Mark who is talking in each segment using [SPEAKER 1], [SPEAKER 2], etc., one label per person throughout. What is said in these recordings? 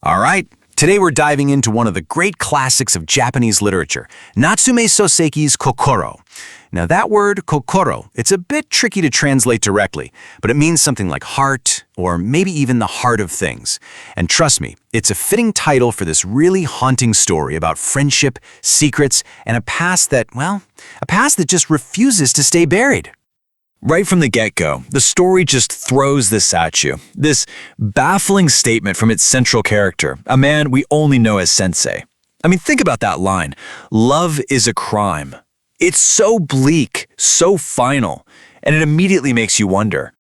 [SPEAKER 1] All right, today we're diving into one of the great classics of Japanese literature, Natsume Soseki's Kokoro. Now that word, kokoro, it's a bit tricky to translate directly, but it means something like heart, or maybe even the heart of things. And trust me, it's a fitting title for this really haunting story about friendship, secrets, and a past that just refuses to stay buried. Right from the get-go, the story just throws this at you. This baffling statement from its central character, a man we only know as Sensei. I mean, think about that line. Love is a crime. It's so bleak, so final, and it immediately makes you wonder.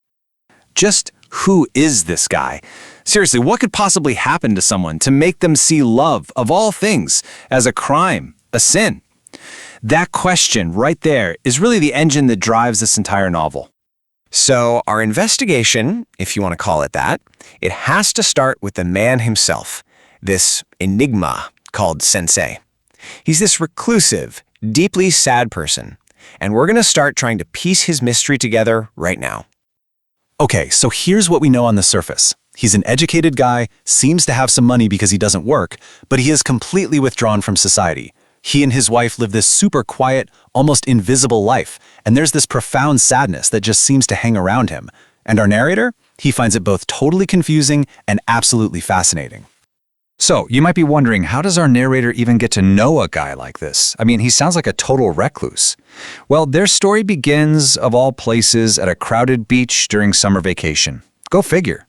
[SPEAKER 1] Just who is this guy? Seriously, what could possibly happen to someone to make them see love, of all things, as a crime, a sin? That question right there is really the engine that drives this entire novel.
[SPEAKER 2] So our investigation, if you want to call it that, it has to start with the man himself, this enigma called Sensei. He's this reclusive, deeply sad person, and we're going to start trying to piece his mystery together right now.
[SPEAKER 1] Okay, so here's what we know on the surface. He's an educated guy, seems to have some money because he doesn't work, but he is completely withdrawn from society. He and his wife live this super quiet, almost invisible life, and there's this profound sadness that just seems to hang around him. And our narrator? He finds it both totally confusing and absolutely fascinating. So, you might be wondering, how does our narrator even get to know a guy like this? I mean, he sounds like a total recluse. Well, their story begins, of all places, at a crowded beach during summer vacation. Go figure.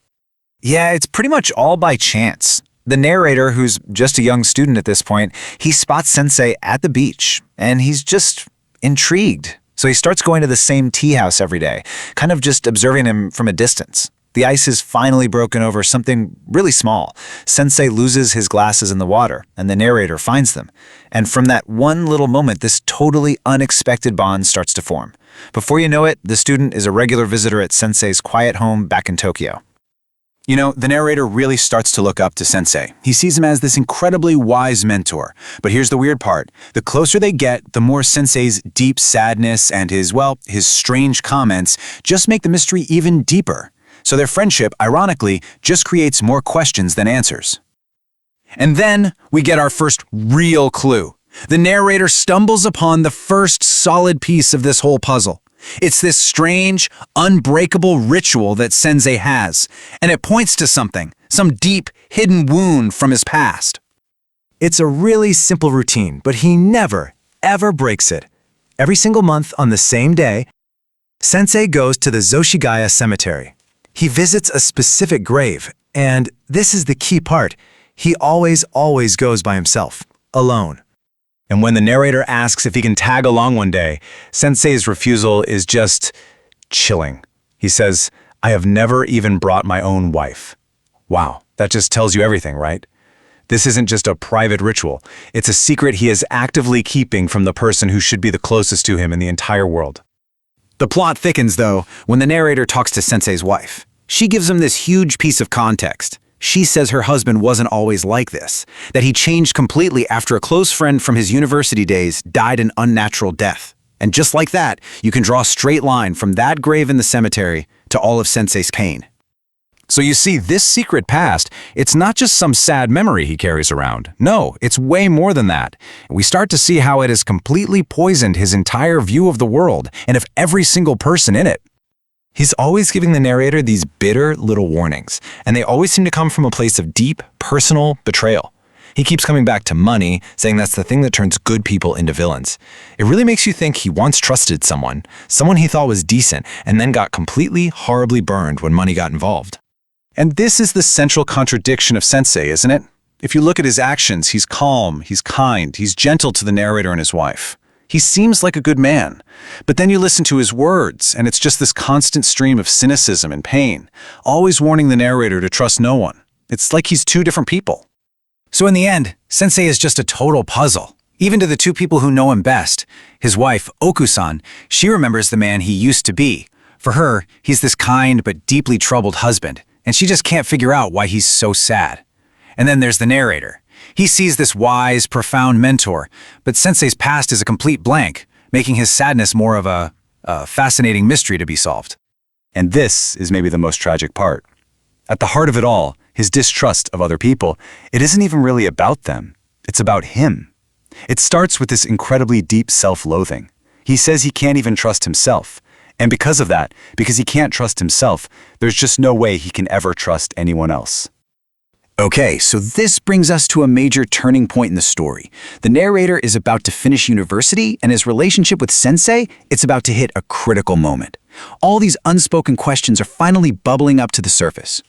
[SPEAKER 3] Yeah, it's pretty much all by chance. The narrator, who's just a young student at this point, he spots Sensei at the beach, and he's just intrigued. So he starts going to the same tea house every day, kind of just observing him from a distance. The ice is finally broken over something really small. Sensei loses his glasses in the water, and the narrator finds them. And from that one little moment, this totally unexpected bond starts to form. Before you know it, the student is a regular visitor at Sensei's quiet home back in Tokyo.
[SPEAKER 1] You know, the narrator really starts to look up to Sensei. He sees him as this incredibly wise mentor. But here's the weird part. The closer they get, the more Sensei's deep sadness and his strange comments just make the mystery even deeper. So their friendship, ironically, just creates more questions than answers. And then we get our first real clue. The narrator stumbles upon the first solid piece of this whole puzzle. It's this strange, unbreakable ritual that Sensei has, and it points to something, some deep, hidden wound from his past.
[SPEAKER 4] It's a really simple routine, but he never, ever breaks it. Every single month on the same day, Sensei goes to the Zoshigaya cemetery. He visits a specific grave, and this is the key part. He always goes by himself, alone.
[SPEAKER 1] And when the narrator asks if he can tag along one day, Sensei's refusal is just chilling. He says, "I have never even brought my own wife." Wow, that just tells you everything, right? This isn't just a private ritual. It's a secret he is actively keeping from the person who should be the closest to him in the entire world.
[SPEAKER 2] The plot thickens, though, when the narrator talks to Sensei's wife. She gives him this huge piece of context. She says her husband wasn't always like this, that he changed completely after a close friend from his university days died an unnatural death. And just like that, you can draw a straight line from that grave in the cemetery to all of Sensei's pain.
[SPEAKER 1] So you see, this secret past, it's not just some sad memory he carries around. No, it's way more than that. We start to see how it has completely poisoned his entire view of the world and of every single person in it. He's always giving the narrator these bitter little warnings, and they always seem to come from a place of deep, personal betrayal. He keeps coming back to money, saying that's the thing that turns good people into villains. It really makes you think he once trusted someone he thought was decent, and then got completely, horribly burned when money got involved. And this is the central contradiction of Sensei, isn't it? If you look at his actions, he's calm, he's kind, he's gentle to the narrator and his wife. He seems like a good man. But then you listen to his words, and it's just this constant stream of cynicism and pain, always warning the narrator to trust no one. It's like he's two different people.
[SPEAKER 2] So in the end, Sensei is just a total puzzle. Even to the two people who know him best. His wife, Oku-san, she remembers the man he used to be. For her, he's this kind but deeply troubled husband, and she just can't figure out why he's so sad. And then there's the narrator. He sees this wise, profound mentor, but Sensei's past is a complete blank, making his sadness more of a fascinating mystery to be solved.
[SPEAKER 1] And this is maybe the most tragic part.
[SPEAKER 2] At the heart of it all, his distrust of other people, it isn't even really about them. It's about him. It starts with this incredibly deep self-loathing. He says he can't even trust himself. And because of that, because he can't trust himself, there's just no way he can ever trust anyone else.
[SPEAKER 1] Okay, so this brings us to a major turning point in the story. The narrator is about to finish university, and his relationship with Sensei, it's about to hit a critical moment. All these unspoken questions are finally bubbling up to the surface.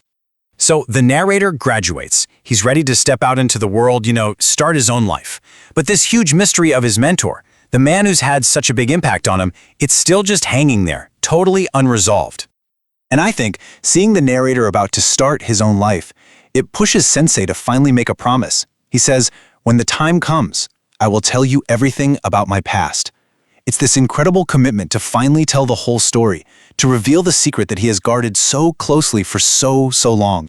[SPEAKER 2] So the narrator graduates. He's ready to step out into the world, start his own life. But this huge mystery of his mentor, the man who's had such a big impact on him, it's still just hanging there, totally unresolved. And I think seeing the narrator about to start his own life, it pushes Sensei to finally make a promise. He says, "When the time comes, I will tell you everything about my past." It's this incredible commitment to finally tell the whole story, to reveal the secret that he has guarded so closely for so long.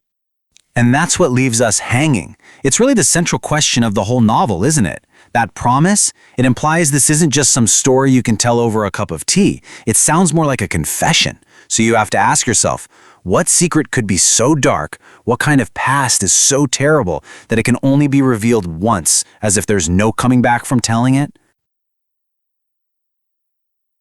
[SPEAKER 2] And that's what leaves us hanging. It's really the central question of the whole novel, isn't it? That promise, it implies this isn't just some story you can tell over a cup of tea. It sounds more like a confession. So you have to ask yourself, what secret could be so dark, what kind of past is so terrible that it can only be revealed once, as if there's no coming back from telling it?